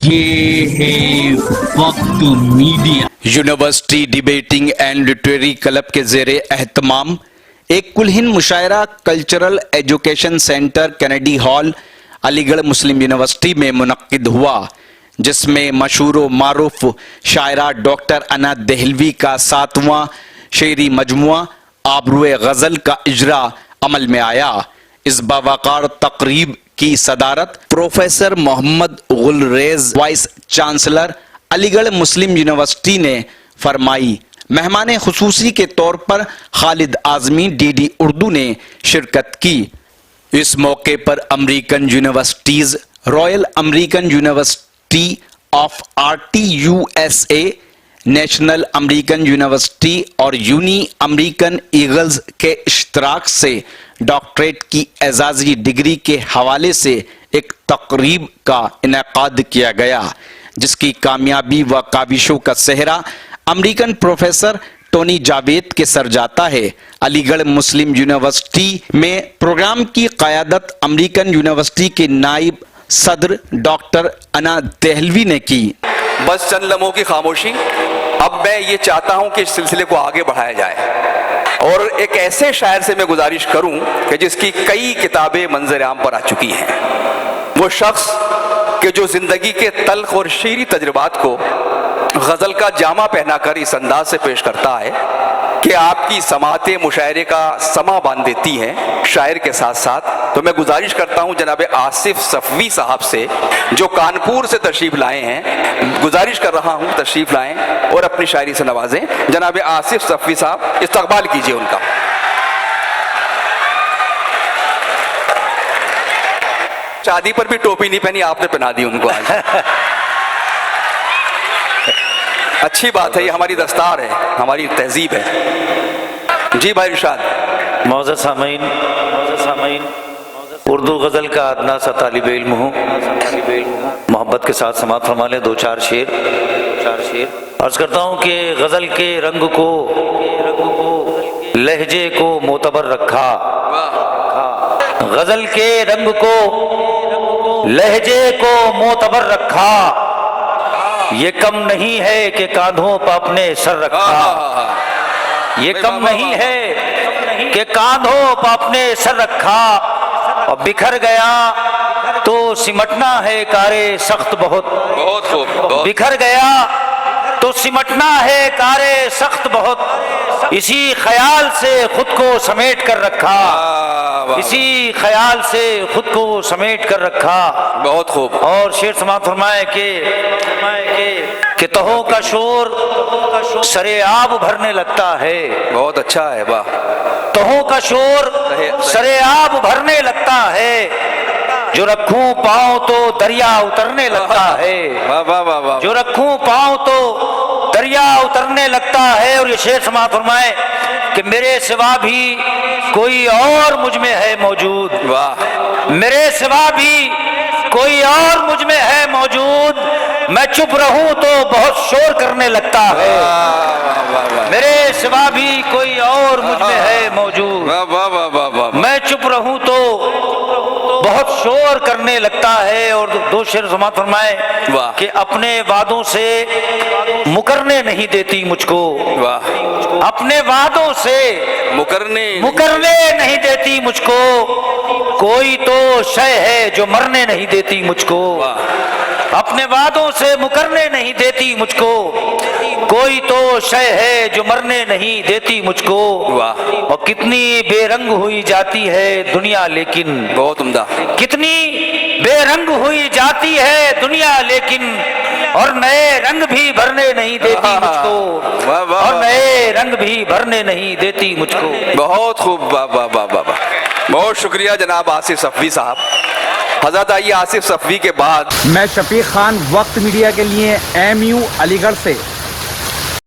یہ ہے وقت media. University debating and literary club کے زیر اہتمام ایک کل ہند مشاعرہ cultural education centre Kennedy hall Aligarh Muslim university میں منعقد ہوا، جس میں مشہور و معروف شاعرہ ڈاکٹر انا دہلوی کا 7واں شعری مجموعہ آبروئے غزل کا اجرا عمل میں آیا۔ اس باوقار تقریب کی صدارت professor Mohammad Gulrez vice chancellor Aligarh Muslim university نے فرمائی۔ مہمان خصوصی کے طور پر خالد اعظمی ڈی ڈی اردو نے شرکت کی۔ اس موقع پر American universities, royal American university of RTUSA، national American university اور یونی امریکن ایگلز کے اشتراک سے ڈاکٹریٹ کی اعزازی ڈگری کے حوالے سے ایک تقریب کا انعقاد کیا گیا، جس کی کامیابی و کاوشوں کا سہرا امریکن پروفیسر ٹونی جاوید کے سر جاتا ہے۔ علی گڑھ مسلم یونیورسٹی میں پروگرام کی قیادت امریکن یونیورسٹی کے نائب صدر ڈاکٹر انا دہلوی نے کی۔ بس چند لمحوں کی خاموشی۔ اب میں یہ چاہتا ہوں کہ اس سلسلے کو آگے بڑھایا جائے اور ایک ایسے شاعر سے میں گزارش کروں کہ جس کی کئی کتابیں منظر عام پر آ چکی ہیں، وہ شخص کہ جو زندگی کے تلخ اور شیریں تجربات کو غزل کا جامہ پہنا کر اس انداز سے پیش کرتا ہے کہ آپ کی سماعتیں مشاعرے کا سما باندھ دیتی ہیں شاعر کے ساتھ ساتھ۔ تو میں گزارش کرتا ہوں جناب آصف صفوی صاحب سے، جو کانپور سے تشریف لائے ہیں، گزارش کر رہا ہوں تشریف لائیں اور اپنی شاعری سے نوازیں۔ جناب آصف صفوی صاحب، استقبال کیجئے ان کا۔ شادی پر بھی ٹوپی نہیں پہنی، آپ نے پہنا دی ان کو آج۔ اچھی بات ہے، یہ ہماری دستار ہے، ہماری تہذیب ہے۔ جی بھائی ارشاد۔ معزز سامعین، اردو غزل کا ادنا سا طالب علم ہوں، محبت کے ساتھ سماعت فرما لیں دو چار شعر۔ عرض کرتا ہوں کہ غزل کے رنگ کو، لہجے کو معتبر رکھا، غزل کے رنگ کو، لہجے کو معتبر رکھا، یہ کم نہیں ہے کہ کاندھوں پر اپنے سر رکھا، یہ کم نہیں ہے کہ کاندھوں پر اپنے سر رکھا، اور بکھر گیا تو سمٹنا ہے کارے سخت بہت، بکھر گیا تو سمٹنا ہے کارے سخت بہت، اسی خیال سے خود کو سمیٹ کر رکھا، اسی خیال سے خود کو سمیٹ کر رکھا۔ بہت خوب۔ اور شعر سماعت فرمائے کہ تہوں کا شور سرے آب بھرنے لگتا ہے، بہت اچھا ہے، واہ۔ تہوں کا شور سرے آب بھرنے لگتا ہے، جو رکھوں پاؤں تو دریا اترنے لگتا ہے، جو رکھوں پاؤں تو دریا اترنے لگتا ہے۔ اور یہ شعر سماعت فرمائے کہ میرے سوا بھی کوئی اور مجھ میں ہے موجود، میرے سوا بھی کوئی اور مجھ میں ہے موجود، میں چپ رہوں تو بہت شور کرنے لگتا ہے، میرے سوا بھی کوئی اور مجھ میں ہے موجود، میں چپ رہوں تو بہت شور کرنے لگتا ہے۔ اور دو شعر سماعت فرمائے کہ اپنے وعدوں سے مکرنے نہیں دیتی مجھ کو، اپنے وعدوں سے مکرنے نہیں دیتی مجھ کو، کوئی تو شے ہے جو مرنے نہیں دیتی مجھ کو، اپنے وعدوں سے مکرنے نہیں دیتی مجھ کو، کوئی تو شے ہے جو مرنے نہیں دیتی مجھ کو، اور کتنی بے رنگ ہوئی جاتی ہے دنیا لیکن، بہت عمدہ، کتنی بے رنگ ہوئی جاتی ہے دنیا لیکن، اور نئے رنگ بھی بھرنے نہیں دیتی مجھ کو، اور نئے رنگ بھی بھرنے نہیں دیتی مجھ کو۔ بہت خوب، واہ واہ واہ واہ۔ بہت شکریہ جناب آصف صفوی صاحب۔ حضرت آئیے آصف صفوی کے بعد میں شفیق خان، وقت میڈیا کے لیے MU علی گڑھ سے